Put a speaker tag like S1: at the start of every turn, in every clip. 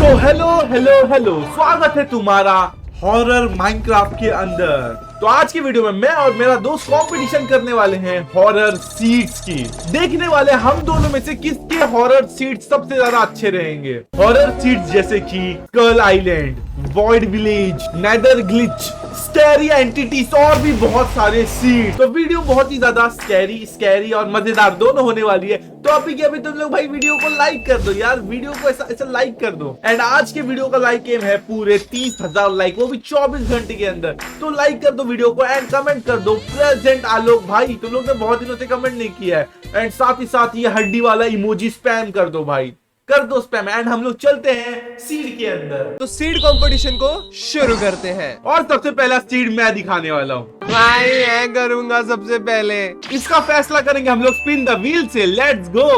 S1: Hello स्वागत है तुम्हारा हॉरर माइनक्राफ्ट के अंदर। तो आज की वीडियो में मैं और मेरा दोस्त कंपटीशन करने वाले हैं हॉरर सीड्स की। देखने वाले हम दोनों में से किसके हॉरर सीड्स सबसे ज्यादा अच्छे रहेंगे। हॉरर सीड्स जैसे कि skull island, void village, nether glitch, scary entities और भी बहुत सारे सीड्स। तो वीडियो बहुत ही ज्यादा स्कैरी और मजेदार दोनों होने वाली है। तो अभी के अभी तुम लोग भाई वीडियो को लाइक कर दो यार, वीडियो को ऐसा लाइक कर दो। एंड आज के वीडियो का लाइक एम है पूरे 30,000 लाइक, वो भी 24 घंटे के अंदर। तो लाइक कर दो वीडियो को एंड कमेंट कर दो प्रेजेंट आलोक भाई, तुम लोग ने बहुत दिनों से कमेंट नहीं किया है। एंड साथ ही साथ ये हड्डी वाला इमोजी स्पैम कर दो भाई, कर दो स्पैम। एंड हम लोग चलते हैं सीड के अंदर।
S2: तो सीड कंपटीशन को शुरू करते हैं।
S1: और सबसे पहला सीड मैं दिखाने वाला हूँ
S2: भाई, मैं करूंगा सबसे पहले।
S1: इसका फैसला करेंगे हम लोग स्पिन द व्हील से। लेट्स गो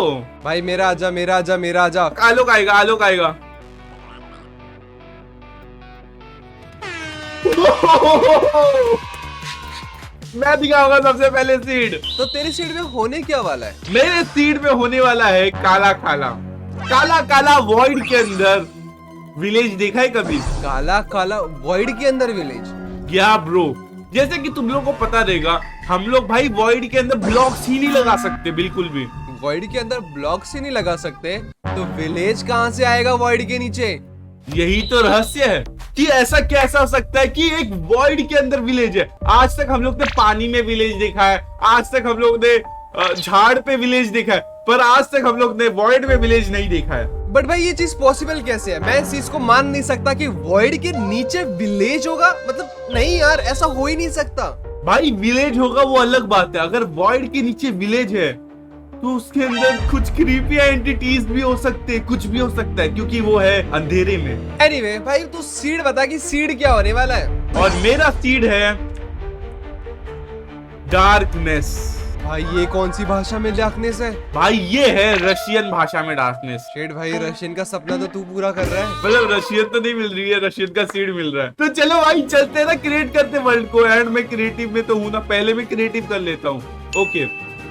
S2: भाई मेरा आजा, मेरा आजा, मेरा आजा।
S1: आलोक आएगा, आलोक आएगा। मैं दिखाऊंगा सबसे पहले सीड।
S2: तो तेरी सीड में होने क्या वाला है?
S1: मेरे सीड में होने वाला है काला काला काला काला वॉइड के अंदर विलेज। देखा है कभी
S2: काला काला वॉइड के अंदर विलेज?
S1: या ब्रो, जैसे कि तुम लोगों को पता रहेगा, हम लोग भाई वॉइड के अंदर ब्लॉक्स ही नहीं लगा सकते बिल्कुल भी।
S2: वॉइड के अंदर ब्लॉक्स ही नहीं लगा सकते, तो विलेज कहाँ से आएगा वॉइड के नीचे?
S1: यही तो रहस्य है कि ऐसा कैसा हो सकता है कि एक वॉइड के अंदर विलेज है। आज तक हम लोग ने पानी में विलेज देखा है, आज तक हम लोग ने झाड़ पे विलेज देखा है, पर आज तक हम लोग ने वॉइड में विलेज नहीं देखा है।
S2: बट भाई ये चीज पॉसिबल कैसे है? मैं इस चीज को मान नहीं सकता कि वॉइड के नीचे विलेज होगा। मतलब नहीं यार, ऐसा हो ही नहीं सकता।
S1: भाई विलेज होगा वो अलग बात है, अगर वॉइड के नीचे विलेज है तो उसके अंदर कुछ क्रीपी एंटिटीज भी हो सकते हैं, कुछ भी हो सकता है, क्योंकि वो है अंधेरे में।
S2: एनीवे भाई, तू सीड बता कि सीड क्या होने वाला है।
S1: और मेरा सीड है डार्कनेस।
S2: भाई ये कौन सी भाषा में डार्कनेस है?
S1: भाई ये है रशियन भाषा में डार्कनेस।
S2: शेड भाई, रशियन का सपना तो तू पूरा कर रहा है।
S1: मतलब रशियन तो नहीं मिल रही है, रशियन का सीड मिल रहा है। तो चलो भाई चलते हैं ना, क्रिएट करते वर्ल्ड को। एंड मैं क्रिएटिव में तो हूँ ना, पहले मैं क्रिएटिव कर लेता हूँ। ओके,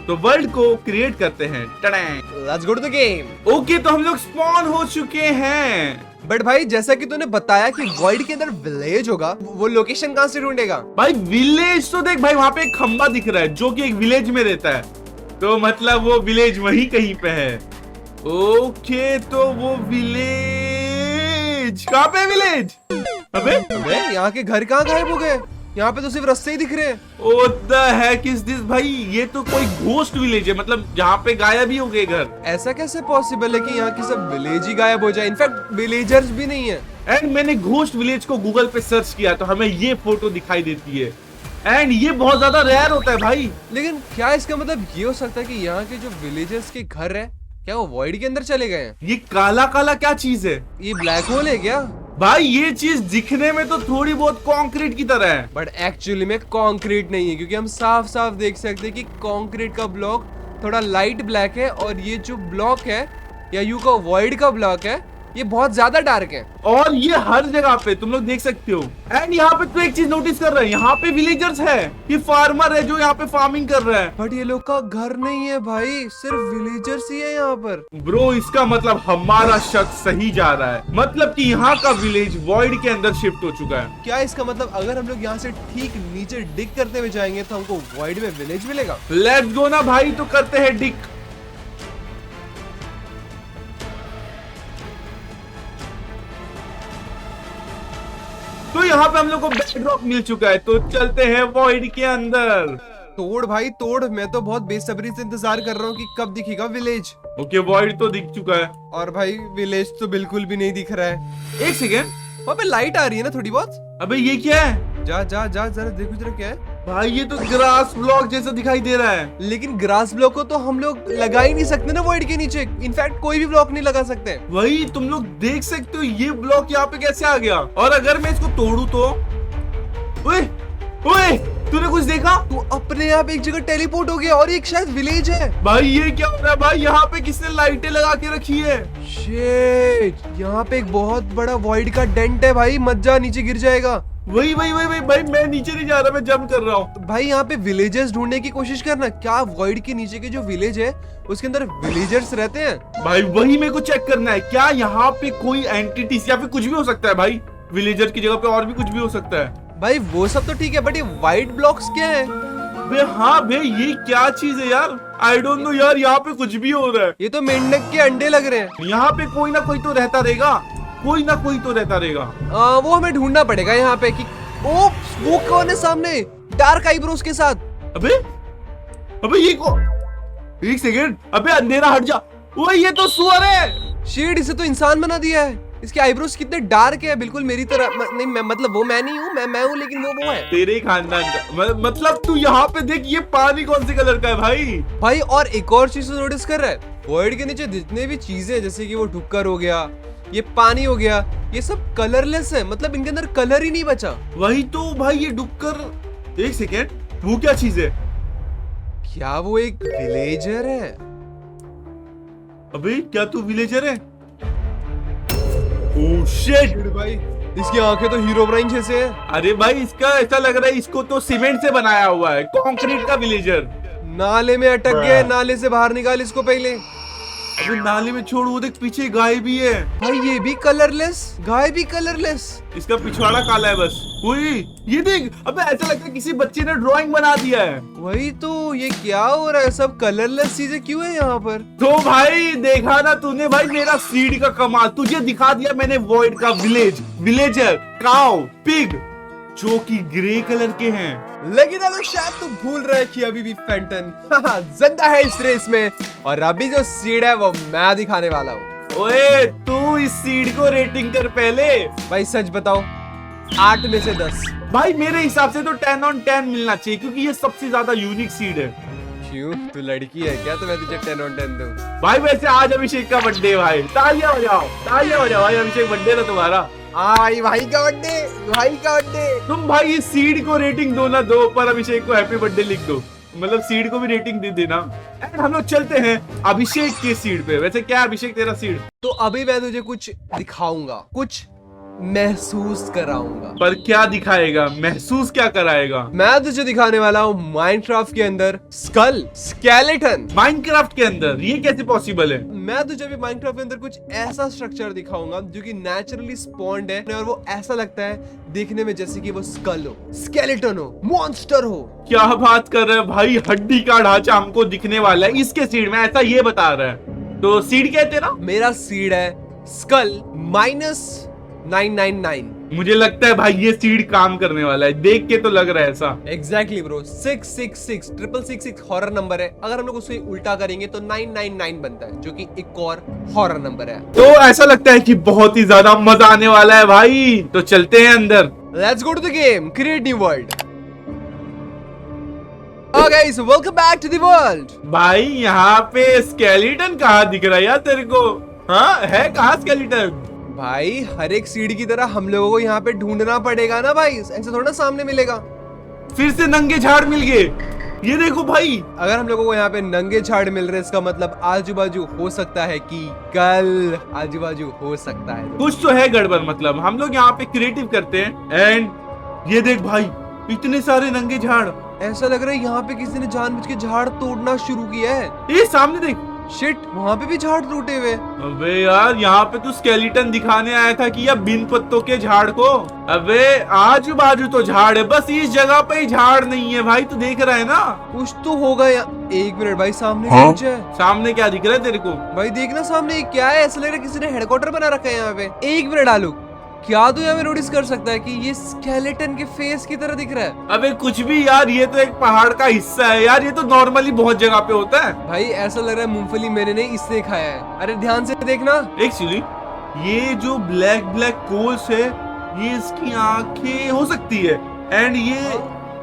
S1: तो वर्ल्ड को क्रिएट करते हैं।
S2: Let's go to the game.
S1: Okay, तो हम लोग स्पॉन हो चुके हैं।
S2: बट भाई जैसा कि तूने बताया कि वॉइड के अंदर विलेज होगा, वो लोकेशन कहाँ से ढूंढेगा?
S1: भाई विलेज तो देख भाई, वहाँ पे एक खंबा दिख रहा है जो कि एक विलेज में रहता है, तो मतलब वो विलेज वहीं कहीं पे है। ओके, तो वो विलेज कहाँ पे? विलेज अबे
S2: यहाँ के घर कहाँ गायब हो गए? यहाँ पे तो सिर्फ रास्ते ही दिख रहे हैं।
S1: What the heck is this? भाई ये तो कोई घोस्ट विलेज है, मतलब जहाँ पे गायब ही हो गए घर।
S2: ऐसा कैसे पॉसिबल है कि यहाँ की सब विलेज ही गायब हो जाए? इनफैक्ट विलेजर्स भी नहीं है।
S1: एंड मैंने घोस्ट विलेज को गूगल पे सर्च किया तो हमें ये फोटो दिखाई देती है। एंड ये बहुत ज्यादा रेयर होता है भाई।
S2: लेकिन क्या इसका मतलब ये हो सकता है कि यहाँ के जो विलेजर्स के घर है, क्या वो वॉइड के अंदर चले गए हैं?
S1: ये काला काला क्या चीज है?
S2: ये ब्लैक होल है क्या?
S1: भाई ये चीज दिखने में तो थोड़ी बहुत कंक्रीट की तरह है,
S2: बट एक्चुअली में कंक्रीट नहीं है, क्योंकि हम साफ साफ देख सकते हैं कि कंक्रीट का ब्लॉक थोड़ा लाइट ब्लैक है, और ये जो ब्लॉक है या यू का वॉइड का ब्लॉक है, ये बहुत ज्यादा डार्क है।
S1: और ये हर जगह पे तुम लोग देख सकते हो। एंड यहाँ पे तो एक चीज नोटिस कर रहे हैं, यहाँ पे विलेजर्स है, ये फार्मर है जो यहाँ पे फार्मिंग कर रहा है।
S2: बट ये लोग का घर नहीं है भाई, सिर्फ विलेजर्स ही है यहाँ पर।
S1: ब्रो इसका मतलब हमारा शक सही जा रहा है, मतलब कि यहाँ का विलेज वॉइड के अंदर शिफ्ट हो चुका है।
S2: क्या इसका मतलब अगर हम लोग यहाँ से ठीक नीचे डिग करते हुए जाएंगे तो हमको वॉइड में विलेज मिलेगा?
S1: लेट्स गो ना भाई, तो करते हैं डिग। तो यहाँ पे हम लोग को बेडरॉक मिल चुका है, तो चलते हैं वॉइड के अंदर।
S2: तोड़ भाई तोड़, मैं तो बहुत बेसब्री से इंतजार कर रहा हूँ कि कब दिखेगा विलेज।
S1: ओके, वॉइड तो दिख चुका है।
S2: और भाई विलेज तो बिल्कुल भी नहीं दिख रहा है।
S1: एक सेकेंड,
S2: वहाँ पे लाइट आ रही है ना थोड़ी बहुत।
S1: अबे ये क्या है?
S2: जा जा जा जरा देखो जरा क्या है।
S1: भाई ये तो ग्रास ब्लॉक जैसा दिखाई दे रहा है।
S2: लेकिन ग्रास ब्लॉक को तो हम लोग लगा ही नहीं सकते ना वॉइड के नीचे। इनफैक्ट कोई भी ब्लॉक नहीं लगा सकते।
S1: वही तुम लोग देख सकते हो, ये ब्लॉक यहाँ पे कैसे आ गया? और अगर मैं इसको तोड़ू तो ओए ओए, तूने कुछ देखा?
S2: तू अपने आप एक जगह टेलीपोर्ट हो गया, और एक शायद विलेज है।
S1: भाई ये क्या हो रहा है? भाई यहाँ पे किसने लाइटें लगा के रखी है?
S2: शिट, यहाँ पे एक बहुत बड़ा वॉइड का डेंट है भाई, मत जा, नीचे गिर जाएगा।
S1: वही वही वही वही भाई, मैं नीचे नहीं जा रहा, मैं जंप कर रहा हूँ।
S2: भाई यहाँ पे विलेजर्स ढूंढने की कोशिश करना, क्या वॉइड के नीचे के जो विलेज है उसके अंदर विलेजर्स रहते हैं?
S1: भाई वही मेरे को चेक करना है, क्या यहाँ पे कोई एंटिटीज या फिर कुछ भी हो सकता है भाई, विलेजर की जगह पे और भी कुछ भी हो सकता है।
S2: भाई वो सब तो ठीक है, बट ये व्हाइट ब्लॉक्स क्या है?
S1: बे हाँ बे, ये क्या चीज है यार, आई डोंट नो यार, यहाँ पे कुछ भी हो रहा है।
S2: ये तो मेंढक के अंडे लग रहे हैं।
S1: यहाँ पे कोई ना कोई तो रहता रहेगा, कोई ना कोई तो रहता रहेगा।
S2: वो हमें ढूंढना पड़ेगा यहाँ पे कि ओ वो कौन है सामने डार्क आईब्रोज के साथ?
S1: अबे अबे ये को, एक सेकेंड, अबे अंधेरा हट जा, वो ये तो सुअर है।
S2: शेड, इसे तो इंसान बना दिया है। इसके आईब्रोज कितने डार्क है, बिल्कुल मेरी तरह। नहीं मैं मतलब वो मैं नहीं हूँ, मैं हूँ, लेकिन वो है
S1: तेरे ही खानदान का। मतलब तू यहाँ पे देख, ये पानी कौन से कलर का है भाई?
S2: भाई और एक और चीज नोटिस कर रहा है, वर्ल्ड के नीचे जितने भी चीजें, जैसे कि वो ठुक्कर हो गया, ये पानी हो गया, ये सब कलरलेस है, मतलब इनके अंदर कलर ही नहीं बचा।
S1: वही तो भाई, ये डुक्कर, एक सेकेंड, वो क्या चीज है?
S2: क्या वो एक विलेजर है?
S1: अबे क्या तू विलेजर है? ओह शिट
S2: भाई इसकी आंखें तो हीरोब्राइन जैसे हैं।
S1: अरे भाई इसका ऐसा लग रहा है इसको तो सीमेंट से बनाया हुआ है, कंक्रीट का विलेजर।
S2: नाले में अटक गए, नाले से बाहर निकाल इसको पहले।
S1: अबे नाले में छोड़, वो देख पीछे गाय भी है।
S2: भाई ये भी कलरलेस, गाय भी कलरलेस।
S1: इसका पिछवाड़ा काला है बस। वही ये देख, अबे ऐसा लगता है किसी बच्चे ने ड्राइंग बना दिया है।
S2: वही तो, ये क्या हो रहा है, सब कलरलेस चीजें क्यों है यहाँ पर?
S1: तो भाई देखा ना तूने भाई मेरा सीड का कमाल, तुझे दिखा दिया मैंने वॉइड का विलेज, विलेजर, काउ, पिग, जो कि ग्रे कलर के हैं।
S2: लेकिन अभी शायद तू भूल रहा है कि अभी भी फैंटन जिंदा है इस रेस में, और अभी जो सीड है वो मैं दिखाने वाला हूँ।
S1: ओए तू इस सीड को रेटिंग कर पहले।
S2: भाई सच बताओ, 8 में से 10।
S1: भाई मेरे हिसाब से तो 10 on 10 मिलना चाहिए, क्योंकि ये सबसे ज्यादा यूनिक सीड है।
S2: क्यों, तू लड़की है क्या तो मैं तुझे 10 on 10 दूं?
S1: भाई वैसे आज अभिषेक का बर्थडे, भाई तालियां बजाओ, तालियां बजाओ भाई, अभिषेक बर्थडे ना तुम्हारा।
S2: भाई का बर्थडे, भाई का बर्थडे।
S1: तुम भाई इस सीड को रेटिंग दो ना दो, पर अभिषेक को हैप्पी बर्थडे लिख दो, मतलब सीड को भी रेटिंग दे देना। एंड हम लोग चलते हैं अभिषेक के सीड पे। वैसे क्या है अभिषेक तेरा सीड?
S2: तो अभी मैं तुझे कुछ दिखाऊंगा, कुछ महसूस कराऊंगा।
S1: पर क्या दिखाएगा, महसूस क्या कराएगा?
S2: मैं तुझे दिखाने वाला हूँ माइनक्राफ्ट के अंदर स्कल, स्केलेटन।
S1: माइनक्राफ्ट के अंदर ये कैसे पॉसिबल है?
S2: मैं तुझे भी माइनक्राफ्ट के अंदर कुछ ऐसा स्ट्रक्चर दिखाऊंगा जो कि नेचुरली स्पॉन्ड है, और वो ऐसा लगता है देखने में जैसे कि वो स्कल हो, स्केलेटन हो, मॉन्स्टर हो।
S1: क्या बात कर रहे हैं भाई, हड्डी का ढांचा हमको दिखने वाला है इसके सीड में, ऐसा ये बता रहा है। तो सीड क्या है तेरा?
S2: मेरा सीड है स्कल -999।
S1: मुझे लगता है भाई ये सीड काम करने वाला है, देख के तो लग रहा है ऐसा।
S2: एग्जैक्टली ब्रो, 666 666 हॉरर नंबर है। अगर हम लोग उसे उल्टा करेंगे तो 999 बनता है, जो कि एक और हॉरर नंबर है।
S1: तो ऐसा लगता है कि बहुत ही ज्यादा मजा आने वाला है भाई, तो चलते हैं अंदर।
S2: Let's go to the game, create new world. Guys, welcome back to the world.
S1: भाई यहाँ पे स्केलेटन कहाँ दिख रहा है यार तेरे को? हाँ है कहाँ स्केलेटन?
S2: भाई हर एक सीढ़ी की तरह हम लोगों को यहाँ पे ढूंढना पड़ेगा ना भाई, ऐसे थोड़ा सामने मिलेगा।
S1: फिर से नंगे झाड़ मिल गए, ये देखो भाई।
S2: अगर हम लोगों को यहाँ पे नंगे झाड़ मिल रहे हैं, इसका मतलब आजू बाजू हो सकता है कि कल आजू बाजू हो सकता है
S1: कुछ तो है गड़बड़। मतलब हम लोग यहाँ पे क्रिएटिव करते हैं। एंड ये देख भाई, इतने सारे नंगे झाड़,
S2: ऐसा लग रहा है यहाँ पे किसी ने जानबूझ के झाड़ तोड़ना शुरू किया है।
S1: ये सामने देख,
S2: शिट, वहाँ पे भी झाड़ टूटे हुए।
S1: अबे यार यहाँ पे तू स्केलेटन दिखाने आया था कि या बिन पत्तों के झाड़ को? अबे आजू बाजू तो झाड़ है, बस इस जगह पे ही झाड़ नहीं है भाई, तू देख रहा है ना?
S2: कुछ तो होगा यहाँ। एक मिनट भाई, सामने
S1: हाँ?
S2: कुछ है।
S1: सामने क्या दिख रहा है तेरे को?
S2: भाई देखना सामने ये क्या है, ऐसा लग रहा है किसी ने हेडक्वार्टर बना रखा है यहाँ पे। एक मिनट आलू, क्या तू यहाँ पे नोटिस कर सकता है कि ये स्केलेटन के फेस की तरह दिख रहा है?
S1: अबे कुछ भी यार, ये तो एक पहाड़ का हिस्सा है यार, ये तो नॉर्मली बहुत जगह पे होता है।
S2: भाई ऐसा लग रहा है मूंगफली मैंने नहीं इससे खाया है। अरे ध्यान से देखना।
S1: एक्चुअली ये जो ब्लैक ब्लैक कोल्स है, ये इसकी आंखें हो सकती है। एंड ये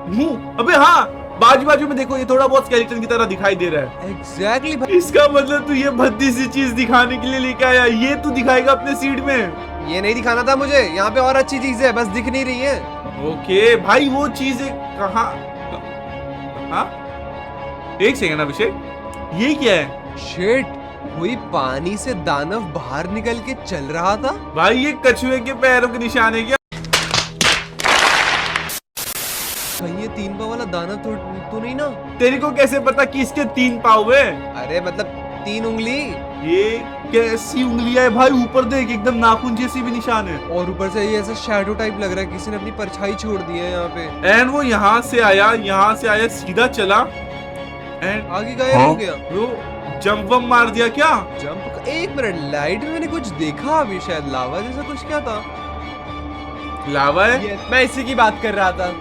S1: मुंह, अबे हाँ बाजू बाजू में देखो, ये थोड़ा बहुत स्केलेटन की तरह दिखाई दे रहा है।
S2: एग्जैक्टली भाई,
S1: इसका मतलब तू ये भद्दी सी चीज दिखाने के लिए लेके आया, ये तू दिखाएगा अपने सीड में?
S2: ये नहीं दिखाना था मुझे, यहाँ पे और अच्छी चीज है, बस दिख नहीं रही है।
S1: ओके भाई, वो चीज कहाँ? हाँ? एक सेकंड अभिषेक, ये क्या है?
S2: शिट, कोई पानी से दानव बाहर निकल के चल रहा था।
S1: भाई ये कछुए के पैरों के निशान है क्या?
S2: कहीं ये 3 पाव वाला दाना तो नहीं ना?
S1: तेरे को कैसे पता कि इसके 3 पाव है?
S2: अरे मतलब 3 उंगली।
S1: ये कैसी उंगलियां है भाई? ऊपर देख, एकदम नाखून जैसी भी निशान है।
S2: और ऊपर से ये ऐसा शैडो टाइप लग रहा है, किसी ने अपनी परछाई छोड़ दी है यहाँ पे।
S1: एंड वो यहाँ से आया सीधा चला एंड
S2: आगे गायब हो गया।
S1: वो जंप वम मार दिया क्या?
S2: जंप? 1 मिनट, लाइट में मैंने कुछ देखा अभी, शायद लावा जैसा कुछ। क्या था?
S1: लावा है?
S2: मैं इसी की बात कर रहा था।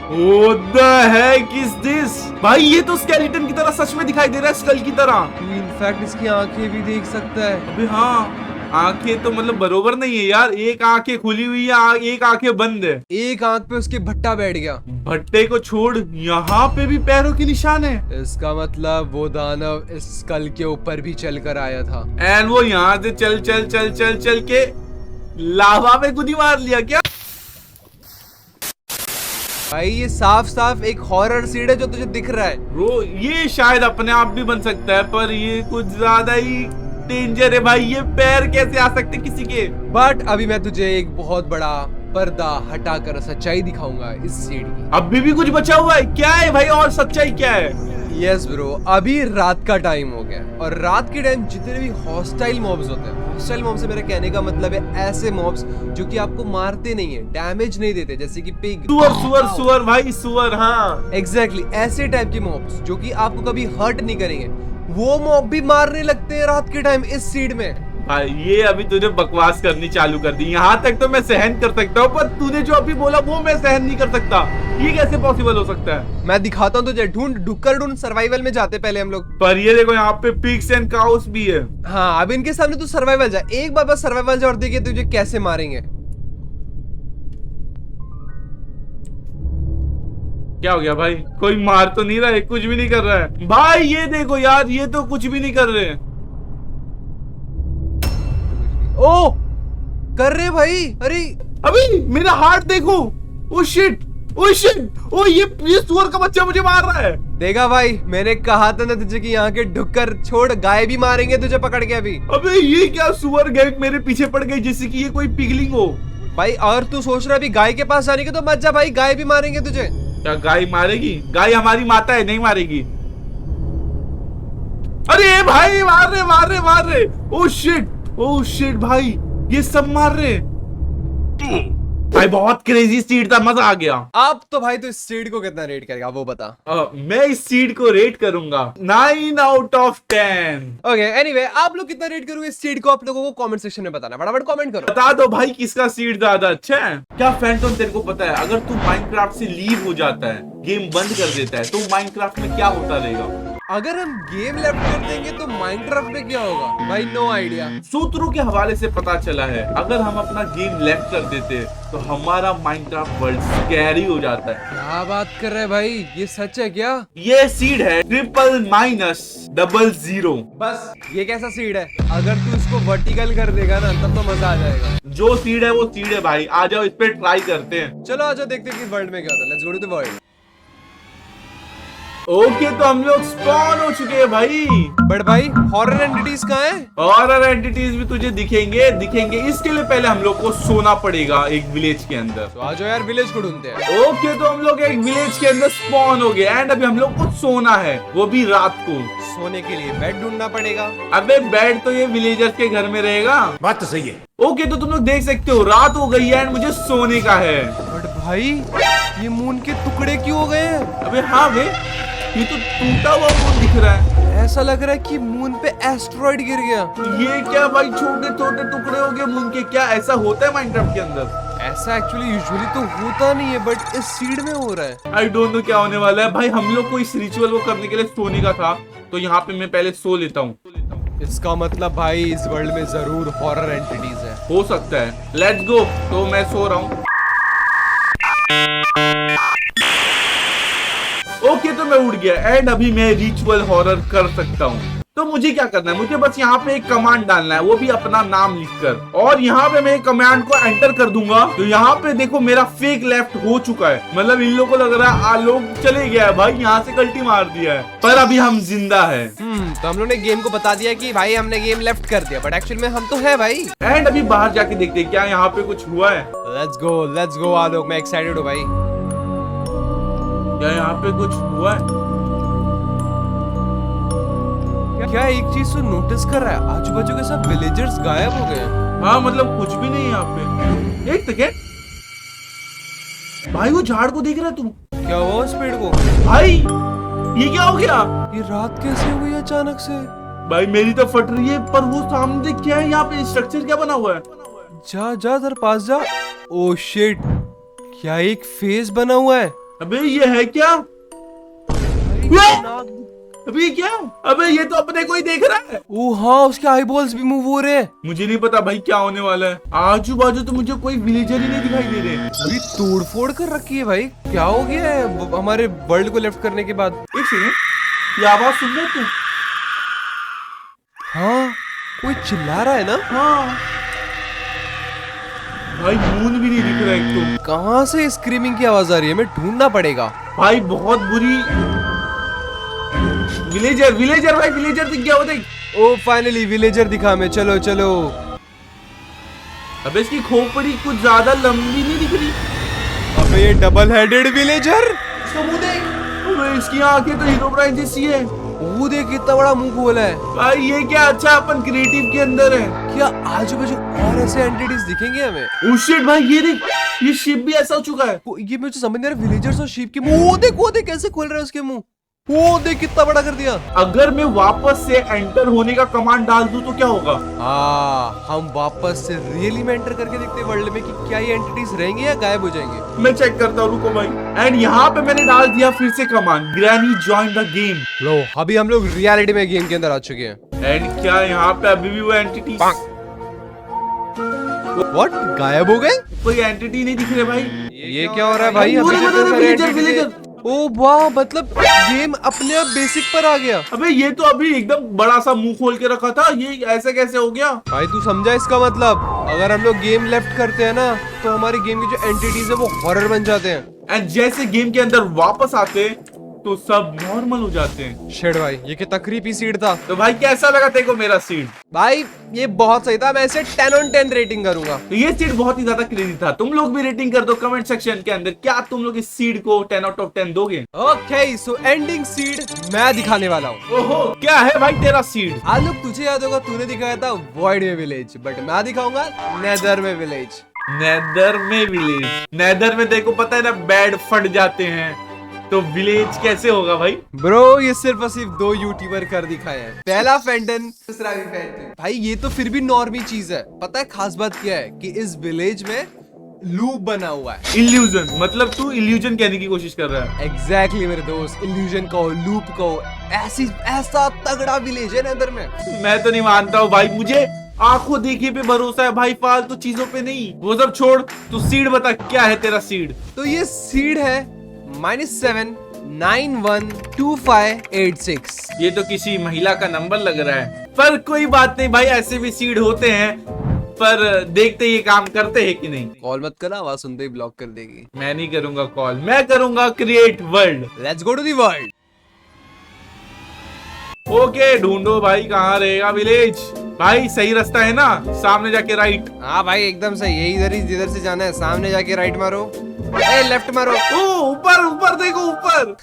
S1: What the heck is this? भाई ये तो स्केलेटन की तरह सच में दिखाई दे रहा है, स्कल की तरह।
S2: तू इनफैक्ट इसकी आंखें भी देख सकता है।
S1: अबे हाँ, आंखें तो मतलब बरोबर नहीं है यार। एक आंखें खुली हुई है, एक आंखें बंद है।
S2: एक आंख पे उसके भट्टा बैठ गया।
S1: भट्टे को छोड़, यहाँ पे भी पैरों के निशान है।
S2: इसका मतलब वो दानव इस स्कल के ऊपर भी चल कर आया था।
S1: एंड वो यहाँ से चल के लावा में गुदी मार लिया क्या?
S2: भाई ये साफ साफ एक हॉरर सीड है जो तुझे दिख रहा है।
S1: ब्रो ये शायद अपने आप भी बन सकता है, पर ये कुछ ज्यादा ही डेंजर है भाई। ये पैर कैसे आ सकते किसी के?
S2: बट अभी मैं तुझे एक बहुत बड़ा पर्दा हटाकर सच्चाई दिखाऊंगा इस सीड की।
S1: अभी भी कुछ बचा हुआ है क्या है भाई? और सच्चाई क्या है?
S2: यस ब्रो, अभी रात का टाइम हो गया और रात के टाइम जितने भी हॉस्टाइल मॉब्स होते हैं, हॉस्टाइल मॉब से मेरा कहने का मतलब है ऐसे मॉब्स जो कि आपको मारते नहीं है, डैमेज नहीं देते, जैसे कि पिग,
S1: सुअर भाई, सुअर। हाँ
S2: एग्जैक्टली ऐसे टाइप के मॉब्स जो कि आपको कभी हर्ट नहीं करेंगे, वो मॉब भी मारने लगते हैं रात के टाइम इस सीड में।
S1: भाई ये अभी तूने बकवास करनी चालू कर दी। यहाँ तक तो मैं सहन कर सकता हूँ, पर तूने जो अभी बोला वो मैं सहन नहीं कर सकता। ये कैसे पॉसिबल हो सकता है?
S2: मैं दिखाता हूँ तुझे, ढूंढ सर्वाइवल में जाते पहले हम लोग।
S1: पर ये देखो यहाँ पे पिग्स एंड काउस भी है।
S2: हाँ अब इनके सामने तू सर्वाइवल जा, एक बार बस सर्वाइवल जा और देखिए तुझे कैसे मारेंगे।
S1: क्या हो गया भाई? कोई मार तो नहीं रहा है, कुछ भी नहीं कर रहा है भाई। ये देखो यार, ये तो कुछ भी नहीं कर रहे।
S2: ओ कर रहे भाई। अरे
S1: अभी मेरा हार्ट देखो। ओ शिट, ओ ये सुअर का बच्चा मुझे मार रहा है।
S2: देखा भाई, मैंने कहा था ना तुझे कि यहाँ के ढुक्कर छोड़, गाय भी मारेंगे तुझे पकड़ के अभी।
S1: अबे ये क्या, सुअर गैंग मेरे पीछे पड़ गई जैसे कि ये कोई पिगलिंग हो।
S2: भाई और तू सोच रहा है अभी गाय के पास जाने के, तो मत जा भाई, गाय भी मारेंगे तुझे।
S1: क्या गाय मारेगी? गाय हमारी माता है, नहीं मारेगी। अरे भाई मार रहे। ओ शिट भाई, ये सब मार रहे। भाई बहुत क्रेजी सीड था, मजा आ गया।
S2: अब तो भाई तू इस सीड को कितना रेट करेगा वो बता।
S1: मैं इस सीड को रेट करूंगा 9 out of 10।
S2: ओके एनीवे, आप लोग कितना रेट करोगे इस सीड को? आप लोगों को कमेंट सेक्शन में बताना, फटाफट कमेंट करो।
S1: बता दो भाई किसका सीड ज्यादा अच्छा है। क्या फैंटम तेरे को पता है, अगर तू माइनक्राफ्ट से लीव हो जाता है, गेम बंद कर देता है, तो माइनक्राफ्ट में क्या होता रहेगा?
S2: अगर हम गेम लेफ्ट कर देंगे तो माइनक्राफ्ट में क्या होगा भाई? No idea.
S1: सूत्रों के हवाले से पता चला है, अगर हम अपना गेम लेफ्ट कर देते तो हमारा माइनक्राफ्ट वर्ल्ड स्कैरी हो जाता है।
S2: क्या बात कर रहे हैं भाई, ये सच है क्या?
S1: ये सीड है 00000।
S2: बस ये कैसा सीड है? अगर तू इसको वर्टिकल कर देगा ना तब तो मजा आ जाएगा।
S1: जो सीड है वो सीड है भाई, आ जाओ इस पे ट्राई करते हैं।
S2: चलो आ जाओ, देखते हैं कि वर्ल्ड में क्या होता है। Let's go to the world.
S1: Okay तो हम लोग स्पॉन हो चुके हैं भाई।
S2: बट भाई हॉरर एंटिटीज कहाँ हैं?
S1: हॉरर एंटिटीज भी तुझे दिखेंगे। इसके लिए पहले हम लोग को सोना पड़ेगा एक विलेज के अंदर।
S2: तो आ जाओ यार, विलेज को ढूंढते हैं।
S1: ओके तो हम लोग एक विलेज के अंदर स्पॉन हो गए एंड अभी हम लोग को सोना है, वो भी रात को।
S2: सोने के लिए बेड ढूंढना पड़ेगा।
S1: अबे बेड तो ये विलेजर्स के घर में रहेगा।
S3: बात तो सही है।
S1: ओके तो तुम लोग देख सकते हो रात हो गई है एंड मुझे सोने का है।
S2: बट भाई ये मून के टुकड़े क्यों हो गए हैं?
S1: अबे हाँ बे, ये तो टूटा हुआ मून दिख रहा है।
S2: ऐसा लग रहा है कि मून पे एस्ट्रॉइड गिर गया।
S1: ये क्या भाई, छोटे छोटे टुकड़े हो गए मून के? क्या ऐसा होता है माइनक्राफ्ट के अंदर?
S2: ऐसा एक्चुअली यूजुअली तो होता नहीं है, बट इस सीड में हो रहा है।
S1: आई डोंट नो क्या होने वाला है भाई। हम लोग को इस रिचुअल को करने के लिए सोने का था, तो यहाँ पे मैं पहले सो लेता हूँ।
S2: इसका मतलब भाई इस वर्ल्ड में जरूर हॉरर एंटिटीज है।
S1: हो सकता है। लेट्स गो। तो मैं सो रहा हूँ। ओके तो मैं उठ गया एंड अभी मैं रिचुअल हॉरर कर सकता हूँ। तो मुझे क्या करना है, मुझे बस यहाँ पे एक कमांड डालना है, वो भी अपना नाम लिखकर, और यहाँ पे मैं कमांड को एंटर कर दूंगा। तो यहाँ पे देखो मेरा फेक लेफ्ट हो चुका है, मतलब इन लोगों को लग रहा है लोग चले गया है भाई, यहाँ से कल्टी मार दिया है, पर अभी हम जिंदा है।
S2: तो हम लोग ने गेम को बता दिया कि भाई हमने गेम लेफ्ट कर दिया, बट एक्चुअली में हम तो है भाई।
S1: एंड अभी बाहर जाके देखते हैं क्या यहाँ पे कुछ हुआ है।
S2: लेट्स गो आलोक, मैं एक्साइटेड हूँ भाई।
S1: क्या यहाँ पे कुछ हुआ है?
S2: क्या एक चीज तो नोटिस कर रहा है, आजू बाजू के सब विलेजर्स गायब हो गए हैं।
S1: हाँ मतलब कुछ भी नहीं है यहाँ पे। एक सेकेंड भाई, वो झाड़ को देख रहा है तू?
S2: क्या हुआ उस पेड़ को?
S1: भाई ये क्या हो गया?
S2: ये रात कैसे हुई अचानक से?
S1: भाई मेरी तो फट रही है, पर वो सामने देख क्या है, यहाँ पे स्ट्रक्चर क्या बना हुआ है?
S2: जा जा इधर पास जा। ओ शिट, क्या एक फेस बना हुआ है?
S1: अबे ये है क्या?
S2: नाक-
S1: अबे ये क्या? अबे ये तो अपने को ही देख रहा है।
S2: ओ हाँ, उसके आईबॉल्स भी मूव हो रहे हैं।
S1: मुझे नहीं पता भाई क्या होने वाला है। आजू बाजू तो मुझे कोई विलेजर ही नहीं दिखाई दे रहे।
S2: पूरी तोड़फोड़ कर रखी है भाई। क्या हो गया है हमारे वर्ल्ड को लेफ्ट करने के बाद?
S1: एक सेकंड, ये आवाज सुन रहे तू?
S2: हाँ, कोई चिल्ला रहा है ना?
S1: हाँ भाई, मून भी नहीं दिख रहा एक तो।
S2: कहाँ से स्क्रीमिंग की आवाज आ रही है? हमें ढूंढना पड़ेगा।
S1: भाई बहुत बुरी। विलेजर विलेजर भाई, विलेजर दिख गया वो देख।
S2: ओ फाइनली विलेजर दिखा हमें। चलो चलो।
S1: अबे इसकी खोपड़ी कुछ ज्यादा लंबी नहीं दिख रही।
S2: अबे ये डबल हेडेड विलेजर।
S1: इसका मुंह देख। अबे इसकी आंखें तो हीरोब्राइन जैसी है।
S2: वो देख कितना बड़ा मुंह खोला है।
S1: भाई ये क्या, अच्छा अपन क्रिएटिव के अंदर है
S2: क्या आजू बाजू और ऐसे एंटिटीज दिखेंगे हमें?
S1: ओह शिट भाई, ये देख, ये शिप भी ऐसा हो चुका है।
S2: ये मुझे समझ नहीं आ रहा, विलेजर्स और शीप के मुंह। वो देख कैसे खोल रहे हैं उसके मुंह। वो देख कितना बड़ा कर दिया।
S1: अगर मैं वापस से एंटर होने का कमांड डाल दूं तो क्या होगा?
S2: हाँ, हम वापस से रियली में एंटर करके देखते हैं वर्ल्ड में कि क्या ये एंटिटीज रहेंगे या गायब हो जाएंगे।
S1: मैं चेक करता हूँ, रुको भाई। एंड यहाँ पे मैंने डाल दिया फिर से command, granny join the game.
S2: लो अभी हम लोग रियलिटी में गेम के अंदर आ चुके हैं।
S1: एंड क्या यहाँ पे अभी भी वो एंटिटी?
S2: व्हाट, गायब हो गए?
S1: कोई एंटिटी नहीं दिख रहे भाई।
S2: ये क्या हो रहा है भाई?
S1: अरे, अरे, अरे, विलेजर, विलेजर।
S2: ओ वाह, मतलब गेम अपने आप बेसिक पर आ गया।
S1: अबे ये तो अभी एकदम बड़ा सा मुंह खोल के रखा था, ये ऐसे कैसे हो गया?
S2: भाई तू समझा इसका मतलब? अगर हम लोग गेम लेफ्ट करते हैं ना, तो हमारी गेम की जो एंटिटीज है वो हॉरर बन जाते हैं।
S1: एंड जैसे गेम के अंदर वापस आते तो सब नॉर्मल हो जाते हैं।
S2: शेड भाई, ये कितना क्रीपी सीड था।
S1: तो भाई कैसा लगा तेरे को मेरा सीड?
S2: भाई ये बहुत सही था, मैं इसे 10 on 10 रेटिंग करूंगा।
S1: तो ये सीड बहुत ही ज्यादा क्रेजी था। तुम लोग भी रेटिंग कर दो कमेंट सेक्शन के अंदर। क्या तुम लोग इस सीड को 10 आउट ऑफ 10 दोगे?
S2: ओके, सो एंडिंग सीड मैं दिखाने वाला हूँ।
S1: ओहो, क्या है भाई तेरा सीड?
S2: आलोक, तुझे याद होगा तूने दिखाया था वॉइड में विलेज, बट मैं दिखाऊंगा नेदर में विलेज।
S1: नेदर में विलेज? नेदर में देखो पता है ना, बेड फट जाते हैं, तो विलेज कैसे होगा भाई?
S2: ब्रो ये सिर्फ और सिर्फ 2 यूट्यूबर कर दिखाए हैं। पहला फेंटन, दूसरा भी फेंटन। भाई ये तो फिर भी नॉर्मी चीज है। पता है खास बात क्या है? कि इस विलेज में लूप बना हुआ है।
S1: इल्यूजन? मतलब तू इल्यूजन कहने की कोशिश कर रहा है?
S2: एग्जैक्टली मेरे दोस्त, इल्यूजन कहो, लूप कहो, ऐसा तगड़ा विलेज है नेदर में।
S1: मैं तो नहीं मानता हूँ भाई, मुझे आंखों देखे पे भरोसा है भाई, फालतू चीजों पे नहीं। वो सब छोड़, तू सीड बता, क्या है तेरा सीड?
S2: तो ये सीड है -7 912586।
S1: ये तो किसी महिला का नंबर लग रहा है, पर कोई बात नहीं भाई, ऐसे भी सीड होते हैं। पर देखते ये काम करते हैं कि नहीं।
S2: कॉल मत करना, आवाज सुनते ही ब्लॉक कर देगी।
S1: मैं नहीं करूंगा कॉल, मैं करूंगा create world.
S2: Let's go to the world.
S1: Okay, ढूंढो भाई कहाँ रहेगा विलेज। भाई सही रास्ता है ना? सामने जाके राइट।
S2: हाँ भाई एकदम सही, यही इधर से जाना है। सामने जाके राइट मारो, लेफ्ट मारो।
S1: ओ ऊपर, ऊपर देखो ऊपर।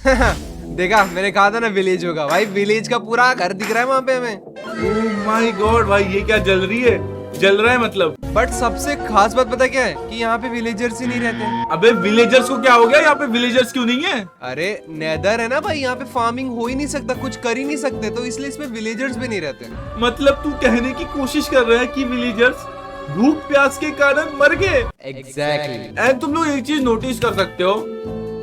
S2: देखा, मैंने कहा था ना विलेज होगा। भाई विलेज का पूरा घर दिख रहा है वहाँ पे हमें।
S1: ओह माय गॉड भाई, ये क्या जल रही है? जल रहा है मतलब?
S2: बट सबसे खास बात पता क्या है? कि यहाँ पे विलेजर्स ही नहीं रहते।
S1: अबे विलेजर्स को क्या हो गया? यहाँ पे विलेजर्स क्यों नहीं है?
S2: अरे नेदर है ना भाई, यहाँ पे फार्मिंग हो ही नहीं सकता, कुछ कर ही नहीं सकते, तो इसलिए इसमें विलेजर्स भी नहीं रहते।
S1: मतलब तू कहने की कोशिश कर रहा है कि विलेजर्स भूख प्यास के कारण मर गए?
S2: एग्जैक्टली।
S1: एंड तुम लोग एक चीज नोटिस कर सकते हो,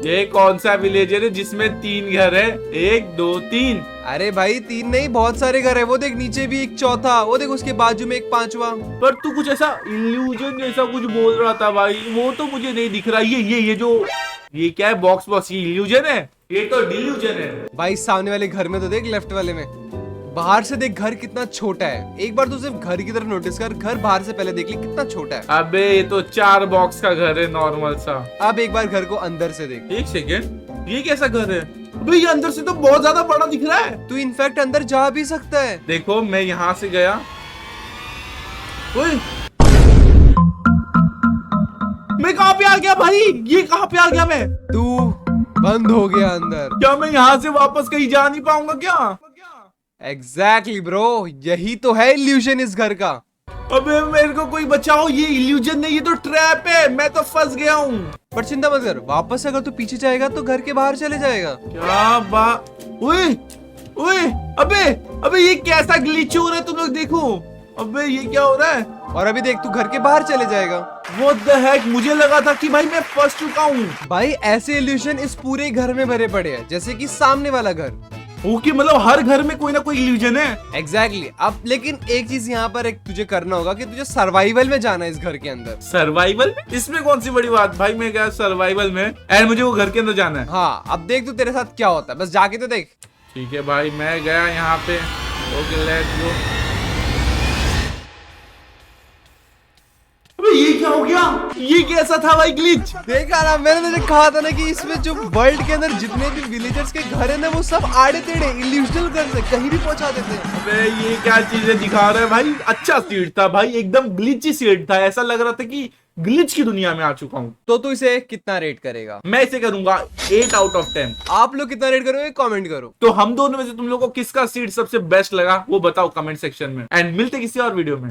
S1: ये कौन सा विलेजर है जिसमें 3 घर है? 1 2 3।
S2: अरे भाई 3 नहीं, बहुत सारे घर है। वो देख नीचे भी एक चौथा, वो देख उसके बाजू में एक 5वां।
S1: पर तू कुछ ऐसा इल्यूजन जैसा कुछ बोल रहा था भाई, वो तो मुझे नहीं दिख रहा। ये जो ये क्या है? बॉक्स बॉक्स, ये इल्यूजन है? ये तो डिल्यूजन है
S2: भाई। सामने वाले घर में तो देख, लेफ्ट वाले में, बाहर से देख घर कितना छोटा है। एक बार तो सिर्फ घर की तरफ नोटिस कर, घर बाहर से पहले देख ले कितना छोटा है।
S1: अबे ये तो 4 बॉक्स का घर है नॉर्मल सा।
S2: अब एक बार घर को अंदर से देख।
S1: एक सेकेंड, ये कैसा घर है? अबे ये अंदर से तो बहुत ज्यादा बड़ा दिख रहा है।
S2: तू इनफैक्ट अंदर जा भी सकता है।
S1: देखो मैं यहाँ से गया, ओए मैं कहाँ पे आ गया भाई? ये कहाँ पे आ गया मैं?
S2: तू बंद हो गया अंदर।
S1: क्या मैं यहाँ से वापस कहीं जा नहीं पाऊंगा क्या?
S2: एग्जैक्टली ब्रो, यही तो है इल्यूजन इस घर का।
S1: अबे मेरे को कोई बचाओ, ये इल्यूजन नहीं, ये तो ट्रैप है, मैं तो फंस गया हूँ।
S2: पर चिंता मत कर, वापस अगर तू पीछे जाएगा तो घर के बाहर चले जाएगा।
S1: क्या बात? ओए ओए, अबे अबे ये कैसा ग्लिच हो रहा है, तुम लोग देखो। अबे ये क्या हो रहा है?
S2: और अभी देख, तू घर के बाहर चले जाएगा।
S1: What the heck? मुझे लगा था कि भाई मैं फंस चुका हूँ।
S2: भाई ऐसे इल्यूजन इस पूरे घर में भरे पड़े हैं, जैसे कि सामने वाला घर।
S1: ओके, मतलब हर घर में कोई ना कोई इल्यूजन है।
S2: एग्जैक्टली। अब लेकिन एक चीज यहाँ पर एक तुझे करना होगा कि तुझे सर्वाइवल में जाना है इस घर के अंदर।
S1: सर्वाइवल? इसमें कौन सी बड़ी बात भाई, मैं क्या सर्वाइवल में, एंड मुझे वो घर के अंदर जाना है।
S2: हाँ, अब देख तू तेरे साथ क्या होता है, बस जाके तो देख।
S1: ठीक है भाई, मैं गया यहाँ पे। Okay let's go. अबे ये क्या हो गया? ये कैसा था भाई ग्लिच?
S2: देखा ना, मैंने तुझे कहा था ना कि इसमें जो वर्ल्ड के अंदर जितने भी विलेजर्स के घर है ना, वो सब आड़े टेढ़े इल्यूजनल घर से कहीं भी पहुंचा देते हैं।
S1: अबे ये क्या चीजें दिखा रहा है भाई? अच्छा सीट था भाई, एकदम ग्लिची सीट था, ऐसा लग रहा था कि ग्लिच की दुनिया में आ चुका हूँ।
S2: तो तू इसे कितना रेट करेगा?
S1: मैं इसे करूंगा 8 आउट ऑफ 10।
S2: आप लोग कितना रेट करोगे कमेंट करो।
S1: तो हम दोनों में से तुम लोगों को किसका सीट सबसे बेस्ट लगा वो बताओ कमेंट सेक्शन में, एंड मिलते किसी और वीडियो में।